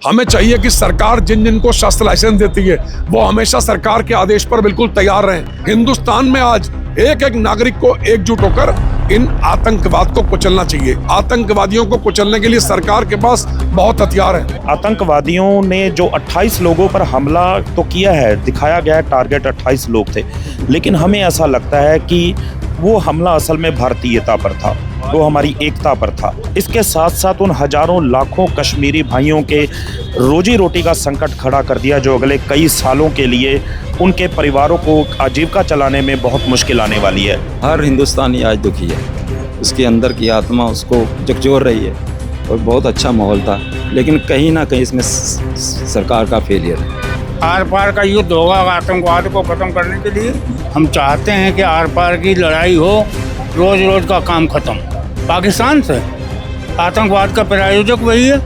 हमें चाहिए कि सरकार जिन जिन को शस्त्र लाइसेंस देती है वो हमेशा सरकार के आदेश पर बिल्कुल तैयार रहें। हिंदुस्तान में आज एक एक नागरिक को एकजुट होकर इन आतंकवाद को कुचलना चाहिए। आतंकवादियों को कुचलने के लिए सरकार के पास बहुत हथियार है। आतंकवादियों ने जो 28 लोगों पर हमला तो किया है, दिखाया गया है टारगेट 28 लोग थे, लेकिन हमें ऐसा लगता है कि वो हमला असल में भारतीयता पर था, वो हमारी एकता पर था। इसके साथ साथ उन हजारों लाखों कश्मीरी भाइयों के रोजी रोटी का संकट खड़ा कर दिया, जो अगले कई सालों के लिए उनके परिवारों को आजीविका चलाने में बहुत मुश्किल आने वाली है। हर हिंदुस्तानी आज दुखी है, उसके अंदर की आत्मा उसको झकझोर रही है और बहुत अच्छा माहौल था, लेकिन कहीं ना कहीं इसमें सरकार का फेलियर है। आर पार का युद्ध होगा आतंकवाद को ख़त्म करने के लिए। हम चाहते हैं कि आर पार की लड़ाई हो, रोज़ रोज़ का काम ख़त्म। पाकिस्तान से आतंकवाद का प्रायोजक वही है।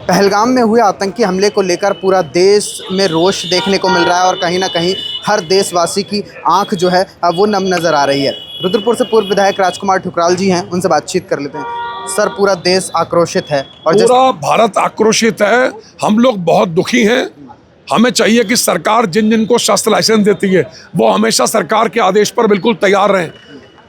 पहलगाम में हुए आतंकी हमले को लेकर पूरा देश में रोष देखने को मिल रहा है और कहीं ना कहीं हर देशवासी की आंख जो है वो नम नज़र आ रही है। रुद्रपुर से पूर्व विधायक राजकुमार ठुकराल जी हैं, उनसे बातचीत कर लेते हैं। सर, पूरा देश आक्रोशित है और पूरा भारत आक्रोशित है। हम लोग बहुत दुखी हैं। हमें चाहिए कि सरकार जिन जिन को शस्त्र लाइसेंस देती है वो हमेशा सरकार के आदेश पर बिल्कुल तैयार रहें,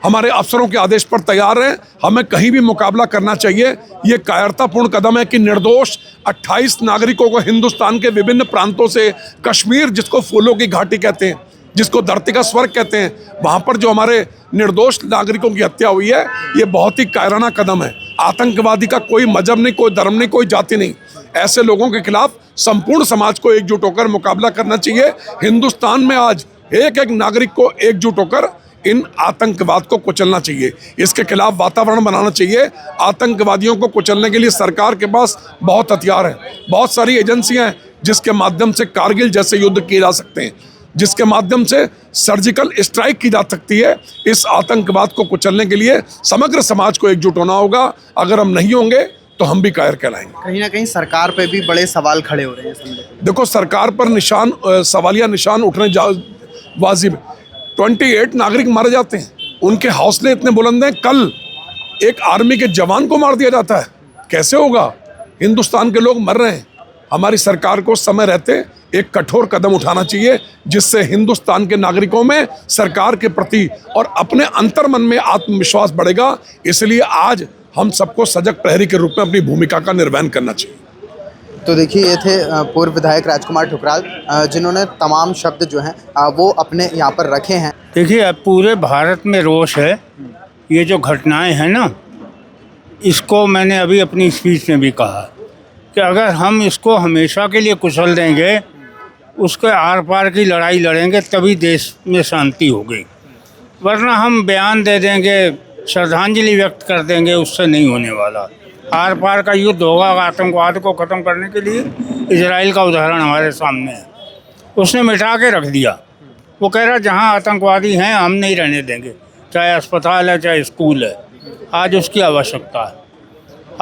हमारे अफसरों के आदेश पर तैयार रहें। हमें कहीं भी मुकाबला करना चाहिए। ये कायरतापूर्ण कदम है कि निर्दोष 28 नागरिकों को हिंदुस्तान के विभिन्न प्रांतों से, कश्मीर जिसको फूलों की घाटी कहते हैं, जिसको धरती का स्वर्ग कहते हैं, वहाँ पर जो हमारे निर्दोष नागरिकों की हत्या हुई है, ये बहुत ही कायराना कदम है। आतंकवादी का कोई मजहब नहीं, कोई धर्म नहीं, कोई जाति नहीं। ऐसे लोगों के खिलाफ संपूर्ण समाज को एकजुट होकर मुकाबला करना चाहिए। हिंदुस्तान में आज एक एक नागरिक को एकजुट होकर इन आतंकवाद को कुचलना चाहिए। इसके खिलाफ वातावरण बनाना चाहिए। आतंकवादियों को कुचलने के लिए सरकार के पास बहुत हथियार हैं। बहुत सारी एजेंसियां हैं जिसके माध्यम से कारगिल जैसे युद्ध किए जा सकते हैं, जिसके माध्यम से सर्जिकल स्ट्राइक की जा सकती है। इस आतंकवाद को कुचलने के लिए समग्र समाज को एकजुट होना होगा। अगर हम नहीं होंगे तो हम भी कायर कहलाएंगे। कहीं ना कहीं सरकार पे भी बड़े सवाल खड़े हो रहे हैं। देखो, सरकार पर सवालिया निशान उठने वाजिब। 28 नागरिक मारे जाते हैं, उनके हौसले इतने बुलंद हैं। कल एक आर्मी के जवान को मार दिया जाता है, कैसे होगा? हिंदुस्तान के लोग मर रहे हैं। हमारी सरकार को समय रहते एक कठोर कदम उठाना चाहिए, जिससे हिंदुस्तान के नागरिकों में सरकार के प्रति और अपने अंतर्मन में आत्मविश्वास बढ़ेगा। इसलिए आज हम सबको सजग प्रहरी के रूप में अपनी भूमिका का निर्वहन करना चाहिए। तो देखिए, ये थे पूर्व विधायक राजकुमार ठुकराल, जिन्होंने तमाम शब्द जो हैं वो अपने यहाँ पर रखे हैं। देखिए, अब पूरे भारत में रोष है। ये जो घटनाएं हैं ना, इसको मैंने अभी अपनी स्पीच में भी कहा कि अगर हम इसको हमेशा के लिए कुचल देंगे, उसके आर पार की लड़ाई लड़ेंगे, तभी देश में शांति होगी। वरना हम बयान दे देंगे, श्रद्धांजलि व्यक्त कर देंगे, उससे नहीं होने वाला। आर पार का युद्ध होगा आतंकवाद को ख़त्म करने के लिए। इजराइल का उदाहरण हमारे सामने है, उसने मिटा के रख दिया। वो कह रहा जहाँ आतंकवादी हैं हम नहीं रहने देंगे, चाहे अस्पताल है चाहे स्कूल है। आज उसकी आवश्यकता है।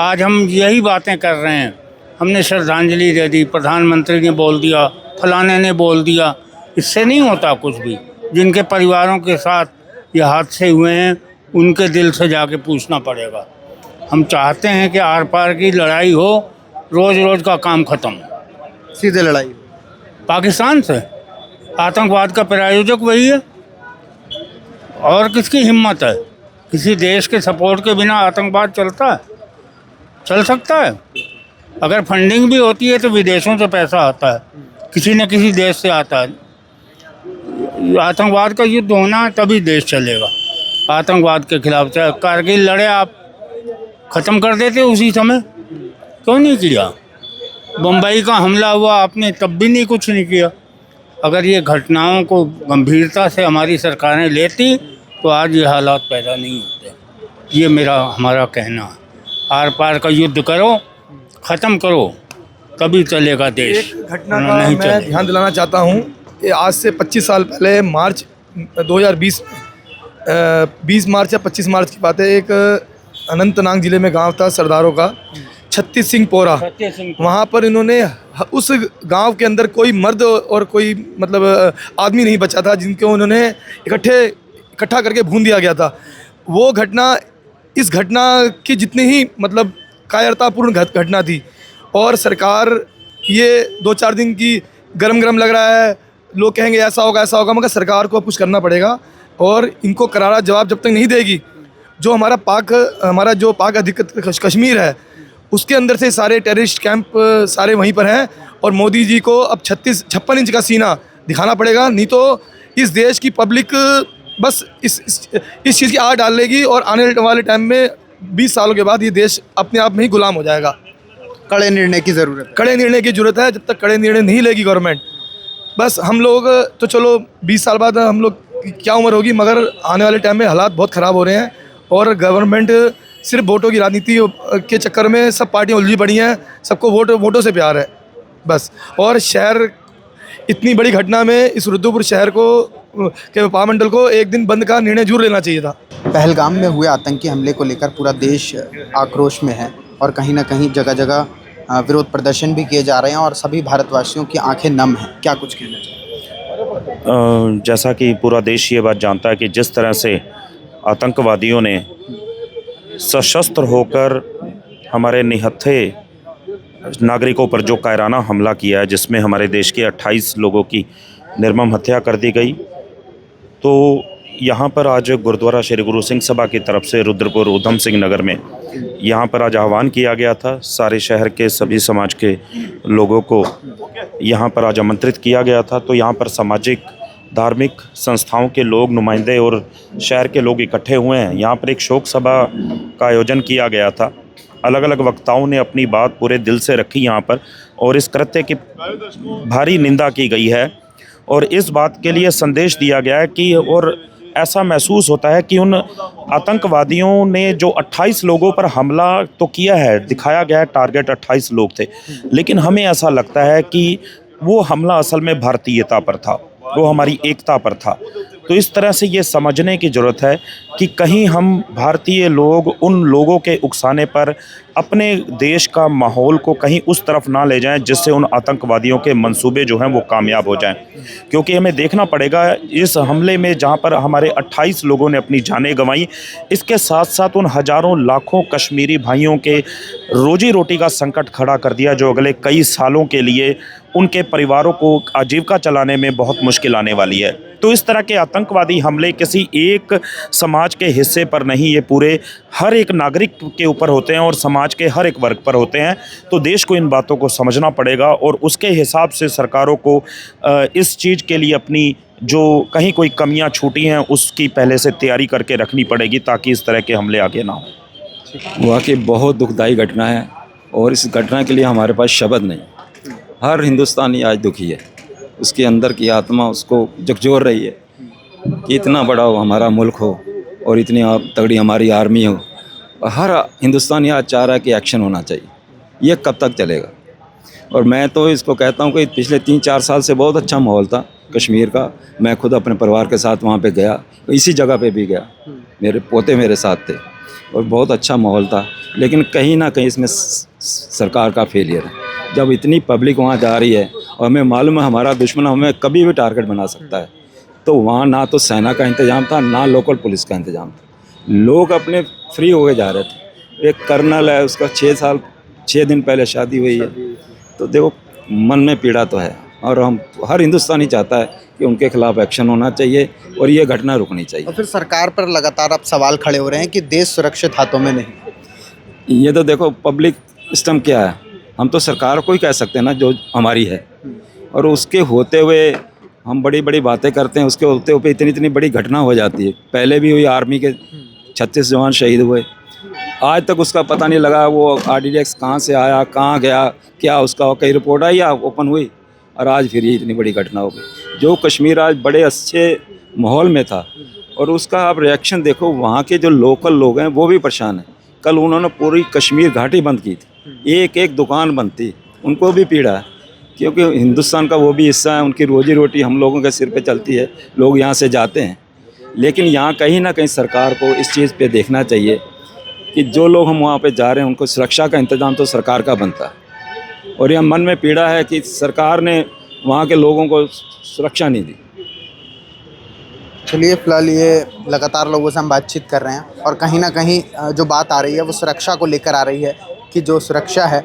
आज हम यही बातें कर रहे हैं। हमने श्रद्धांजलि दे दी, प्रधानमंत्री ने बोल दिया, फलाने ने बोल दिया। इससे नहीं होता कुछ भी। जिनके परिवारों के साथ ये हादसे हुए हैं, उनके दिल से जाके पूछना पड़ेगा। हम चाहते हैं कि आर पार की लड़ाई हो, रोज़ रोज़ का काम ख़त्म। सीधे लड़ाई पाकिस्तान से आतंकवाद का प्रायोजक वही है। और किसकी हिम्मत है? किसी देश के सपोर्ट के बिना आतंकवाद चलता है? चल सकता है? अगर फंडिंग भी होती है तो विदेशों से पैसा आता है, किसी न किसी देश से आता है। आतंकवाद का युद्ध होना है तभी देश चलेगा। आतंकवाद के खिलाफ चाहे कारगिल लड़े, आप ख़त्म कर देते उसी समय, क्यों नहीं किया? बम्बई का हमला हुआ, आपने तब भी नहीं कुछ नहीं किया। अगर ये घटनाओं को गंभीरता से हमारी सरकारें लेती तो आज ये हालात पैदा नहीं होते। ये हमारा कहना है। आर पार का युद्ध करो, ख़त्म करो, तभी चलेगा देश। एक घटना का मैं ध्यान दिलाना चाहता हूँ। आज से 25 साल पहले मार्च 2020 20 मार्च या 25 मार्च की बात है। एक अनंतनाग जिले में गांव था सरदारों का, छत्तीस सिंह पोरा। वहाँ पर इन्होंने उस गांव के अंदर कोई मर्द और कोई मतलब आदमी नहीं बचा था जिनको उन्होंने इकट्ठा करके भून दिया गया था। वो घटना, इस घटना की जितनी ही मतलब कायरतापूर्ण घटना थी। और सरकार ये 2-4 दिन की गरम गरम लग रहा है, लोग कहेंगे ऐसा होगा, मगर सरकार को अब कुछ करना पड़ेगा और इनको करारा जवाब जब तक नहीं देगी। जो हमारा जो पाक अधिकृत कश्मीर है, उसके अंदर से सारे टेररिस्ट कैंप सारे वहीं पर हैं और मोदी जी को अब 56 इंच का सीना दिखाना पड़ेगा, नहीं तो इस देश की पब्लिक बस इस चीज़ की आड़ डाल लेगी और आने वाले टाइम में 20 सालों के बाद ये देश अपने आप में ही गुलाम हो जाएगा। कड़े निर्णय की ज़रूरत है। कड़े निर्णय की ज़रूरत है। जब तक कड़े निर्णय नहीं लेगी गवर्नमेंट, बस हम लोग तो चलो 20 साल बाद हम लोग क्या उम्र होगी, मगर आने वाले टाइम में हालात बहुत ख़राब हो रहे हैं और गवर्नमेंट सिर्फ वोटों की राजनीति के चक्कर में सब पार्टियाँ उलझी पड़ी हैं, सबको वोटों से प्यार है बस। और शहर इतनी बड़ी घटना में इस रुद्रपुर शहर को के महामंडल को एक दिन बंद का निर्णय जरूर लेना चाहिए था। पहलगाम में हुए आतंकी हमले को लेकर पूरा देश आक्रोश में है और कहीं ना कहीं जगह जगह विरोध प्रदर्शन भी किए जा रहे हैं और सभी भारतवासियों की आंखें नम हैं। क्या कुछ कहना चाहिए? जैसा कि पूरा देश ये बात जानता है कि जिस तरह से आतंकवादियों ने सशस्त्र होकर हमारे निहत्थे नागरिकों पर जो कायराना हमला किया है, जिसमें हमारे देश के 28 लोगों की निर्मम हत्या कर दी गई, तो यहाँ पर आज गुरुद्वारा श्री गुरु सिंह सभा की तरफ से रुद्रपुर उधम सिंह नगर में यहाँ पर आज आह्वान किया गया था। सारे शहर के सभी समाज के लोगों को यहाँ पर आज आमंत्रित किया गया था। तो यहाँ पर सामाजिक धार्मिक संस्थाओं के लोग, नुमाइंदे और शहर के लोग इकट्ठे हुए हैं। यहाँ पर एक शोक सभा का आयोजन किया गया था। अलग अलग वक्ताओं ने अपनी बात पूरे दिल से रखी यहाँ पर और इस कृत्य की भारी निंदा की गई है और इस बात के लिए संदेश दिया गया है कि और ऐसा महसूस होता है कि उन आतंकवादियों ने जो 28 लोगों पर हमला तो किया है, दिखाया गया है टारगेट 28 लोग थे, लेकिन हमें ऐसा लगता है कि वो हमला असल में भारतीयता पर था, वो हमारी एकता पर था। तो इस तरह से ये समझने की ज़रूरत है कि कहीं हम भारतीय लोग उन लोगों के उकसाने पर अपने देश का माहौल को कहीं उस तरफ ना ले जाएं जिससे उन आतंकवादियों के मंसूबे जो हैं वो कामयाब हो जाएं। क्योंकि हमें देखना पड़ेगा इस हमले में जहां पर हमारे 28 लोगों ने अपनी जानें गंवाई, इसके साथ साथ उन हज़ारों लाखों कश्मीरी भाइयों के रोजी रोटी का संकट खड़ा कर दिया, जो अगले कई सालों के लिए उनके परिवारों को आजीविका चलाने में बहुत मुश्किल आने वाली है। तो इस तरह के आतंकवादी हमले किसी एक समाज के हिस्से पर नहीं, ये पूरे हर एक नागरिक के ऊपर होते हैं और समाज के हर एक वर्ग पर होते हैं। तो देश को इन बातों को समझना पड़ेगा और उसके हिसाब से सरकारों को इस चीज़ के लिए अपनी जो कहीं कोई कमियां छूटी हैं उसकी पहले से तैयारी करके रखनी पड़ेगी ताकि इस तरह के हमले आगे ना हो। वाकई बहुत दुखदाई घटना है और इस घटना के लिए हमारे पास शब्द नहीं। हर हिंदुस्तानी आज दुखी है, उसके अंदर की आत्मा उसको झकझोर रही है कि इतना बड़ा हमारा मुल्क हो और इतनी तगड़ी हमारी आर्मी हो। हर हिंदुस्तानी आज चाह रहा है कि एक्शन होना चाहिए। ये कब तक चलेगा? और मैं तो इसको कहता हूँ कि पिछले 3-4 साल से बहुत अच्छा माहौल था कश्मीर का। मैं खुद अपने परिवार के साथ वहाँ पे गया, इसी जगह पे भी गया, मेरे पोते मेरे साथ थे और बहुत अच्छा माहौल था। लेकिन कहीं ना कहीं इसमें सरकार का फेलियर है। जब इतनी पब्लिक वहाँ जा रही है और हमें मालूम है हमारा दुश्मन हमें कभी भी टारगेट बना सकता है, तो वहाँ ना तो सेना का इंतज़ाम था ना लोकल पुलिस का इंतज़ाम था। लोग अपने फ्री हो के जा रहे थे। एक कर्नल है, उसका 6 दिन पहले शादी हुई है। तो देखो मन में पीड़ा तो है और हम हर हिंदुस्तानी चाहता है कि उनके खिलाफ एक्शन होना चाहिए और ये घटना रुकनी चाहिए। और फिर सरकार पर लगातार अब सवाल खड़े हो रहे हैं कि देश सुरक्षित हाथों में नहीं। ये तो देखो पब्लिक सिस्टम क्या है, हम तो सरकार को ही कह सकते हैं ना जो हमारी है, और उसके होते हुए हम बड़ी बड़ी बातें करते हैं, उसके होते हुए इतनी बड़ी घटना हो जाती है। पहले भी हुई, आर्मी के 36 जवान शहीद हुए, आज तक उसका पता नहीं लगा वो RDX कहाँ से आया, कहाँ गया, क्या उसका कहीं रिपोर्ट आई या ओपन हुई, और आज फिर ये इतनी बड़ी घटना हो गई। जो कश्मीर आज बड़े अच्छे माहौल में था और उसका आप रिएक्शन देखो, वहाँ के जो लोकल लोग हैं वो भी परेशान हैं। कल उन्होंने पूरी कश्मीर घाटी बंद की थी, एक दुकान बंद थी, उनको भी पीड़ा है क्योंकि हिंदुस्तान का वो भी हिस्सा है, उनकी रोजी रोटी हम लोगों के सिर पे चलती है, लोग यहाँ से जाते हैं। लेकिन यहाँ कहीं ना कहीं सरकार को इस चीज़ पे देखना चाहिए कि जो लोग हम वहाँ पे जा रहे हैं उनको सुरक्षा का इंतज़ाम तो सरकार का बनता है, और यह मन में पीड़ा है कि सरकार ने वहाँ के लोगों को सुरक्षा नहीं दी। चलिए, फिलहाल ये लगातार लोगों से हम बातचीत कर रहे हैं और कहीं ना कहीं जो बात आ रही है वो सुरक्षा को लेकर आ रही है कि जो सुरक्षा है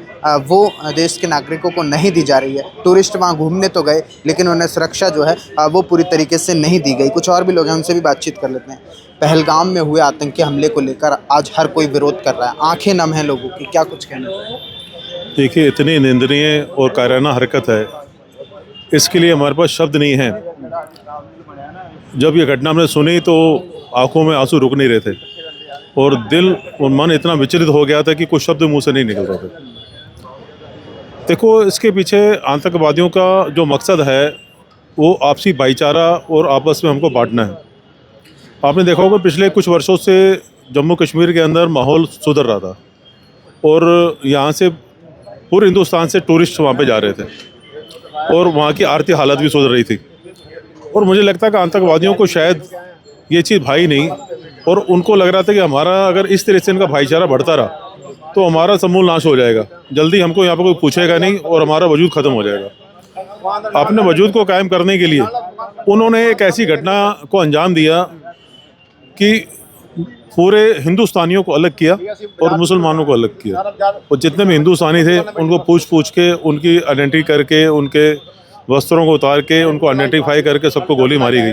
वो देश के नागरिकों को नहीं दी जा रही है। टूरिस्ट वहाँ घूमने तो गए लेकिन उन्हें सुरक्षा जो है वो पूरी तरीके से नहीं दी गई। कुछ और भी लोग हैं, उनसे भी बातचीत कर लेते हैं। पहलगाम में हुए आतंकी हमले को लेकर आज हर कोई विरोध कर रहा है, आंखें नम हैं लोगों की, क्या कुछ कहना है? देखिए, इतनी निंदनीय और कायराना हरकत है, इसके लिए हमारे पास शब्द नहीं है। जब ये घटना हमने सुनी तो आंखों में आंसू रुक नहीं रहे थे और दिल और मन इतना विचलित हो गया था कि कुछ शब्द मुंह से नहीं निकल रहे थे। देखो, इसके पीछे आतंकवादियों का जो मकसद है वो आपसी भाईचारा और आपस में हमको बांटना है। आपने देखा होगा पिछले कुछ वर्षों से जम्मू कश्मीर के अंदर माहौल सुधर रहा था और यहाँ से पूरे हिंदुस्तान से टूरिस्ट वहाँ पे जा रहे थे और वहाँ की आर्थिक हालत भी सुधर रही थी। और मुझे लगता है कि आतंकवादियों को शायद ये चीज़ भाई नहीं और उनको लग रहा था कि हमारा अगर इस तरह से इनका भाईचारा बढ़ता रहा तो हमारा समूल नाश हो जाएगा, जल्दी हमको यहाँ पर कोई पूछेगा नहीं और हमारा वजूद ख़त्म हो जाएगा। अपने वजूद को कायम करने के लिए उन्होंने एक ऐसी घटना को अंजाम दिया कि पूरे हिंदुस्तानियों को अलग किया और मुसलमानों को अलग किया और जितने भी हिंदुस्तानी थे उनको पूछ के उनकी आइडेंटिटी करके उनके वस्त्रों को उतार के उनको आइडेंटिफाई करके सबको गोली मारी गई।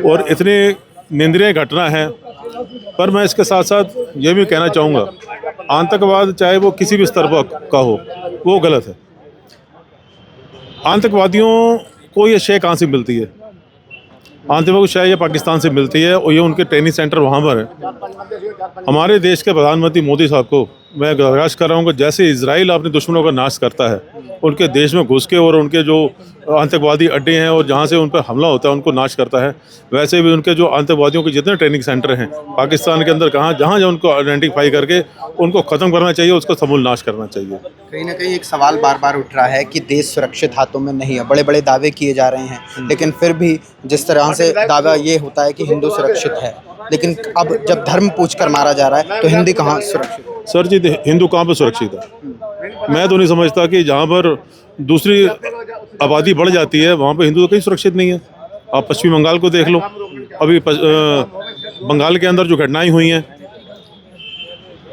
और इतनी निंदनीय घटना है। पर मैं इसके साथ साथ ये भी कहना चाहूँगा, आतंकवाद चाहे वो किसी भी स्तर पर का हो वो गलत है। आतंकवादियों को ये शय कहाँ से मिलती है? आतंकवाद को शायद ये पाकिस्तान से मिलती है और ये उनके ट्रेनिंग सेंटर वहाँ पर है। हमारे देश के प्रधानमंत्री मोदी साहब को मैं गुजारिश कर रहा हूँ कि जैसे इजराइल अपने दुश्मनों का नाश करता है, उनके देश में घुस के और उनके जो आतंकवादी अड्डे हैं और जहाँ से उन पर हमला होता है उनको नाश करता है, वैसे भी उनके जो आतंकवादियों के जितने ट्रेनिंग सेंटर हैं पाकिस्तान के अंदर जहाँ जहाँ उनको आइडेंटिफाई करके उनको ख़त्म करना चाहिए, उसका समूल नाश करना चाहिए। कहीं ना कहीं एक सवाल बार बार उठ रहा है कि देश सुरक्षित हाथों में नहीं है। बड़े बड़े दावे किए जा रहे हैं लेकिन फिर भी जिस तरह से दावा ये होता है कि हिंदू सुरक्षित है, लेकिन अब जब धर्म पूछकर मारा जा रहा है तो हिंदू कहाँ सुरक्षित? सर जी, हिंदू कहाँ पर सुरक्षित है? मैं तो नहीं समझता कि जहाँ पर दूसरी आबादी बढ़ जाती है वहाँ पर हिंदू तो कहीं सुरक्षित नहीं है। आप पश्चिमी बंगाल को देख लो, अभी बंगाल के अंदर जो घटनाएं हुई हैं,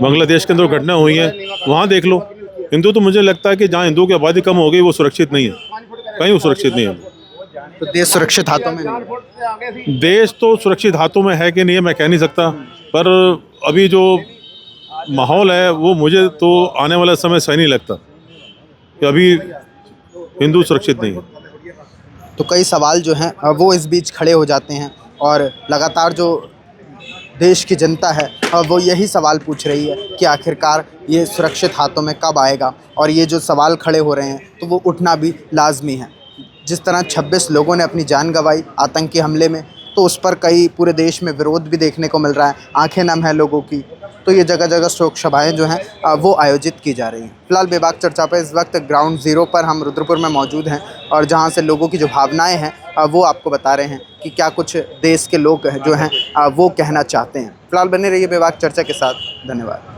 बांग्लादेश के अंदर घटनाएं हुई हैं, वहाँ देख लो। हिंदू तो मुझे लगता है कि जहाँ हिंदुओं की आबादी कम हो गई वो सुरक्षित नहीं है, कहीं वो सुरक्षित नहीं है। तो देश सुरक्षित हाथों में नहीं है। देश तो सुरक्षित हाथों में है कि नहीं है मैं कह नहीं सकता, पर अभी जो माहौल है वो मुझे तो आने वाला समय सही नहीं लगता कि अभी हिंदू सुरक्षित नहीं है। तो कई सवाल जो हैं वो इस बीच खड़े हो जाते हैं और लगातार जो देश की जनता है वो यही सवाल पूछ रही है कि आखिरकार ये सुरक्षित हाथों में कब आएगा। और ये जो सवाल खड़े हो रहे हैं तो वो उठना भी लाजमी है। जिस तरह 26 लोगों ने अपनी जान गंवाई आतंकी हमले में, तो उस पर कई पूरे देश में विरोध भी देखने को मिल रहा है, आंखें नम है लोगों की। तो ये जगह जगह शोक सभाएँ जो हैं वो आयोजित की जा रही हैं। फिलहाल बेबाक चर्चा पर इस वक्त ग्राउंड ज़ीरो पर हम रुद्रपुर में मौजूद हैं और जहाँ से लोगों की जो भावनाएं हैं वो आपको बता रहे हैं कि क्या कुछ देश के लोग जो हैं वो कहना चाहते हैं। फिलहाल बने रहिए बेबाक चर्चा के साथ। धन्यवाद।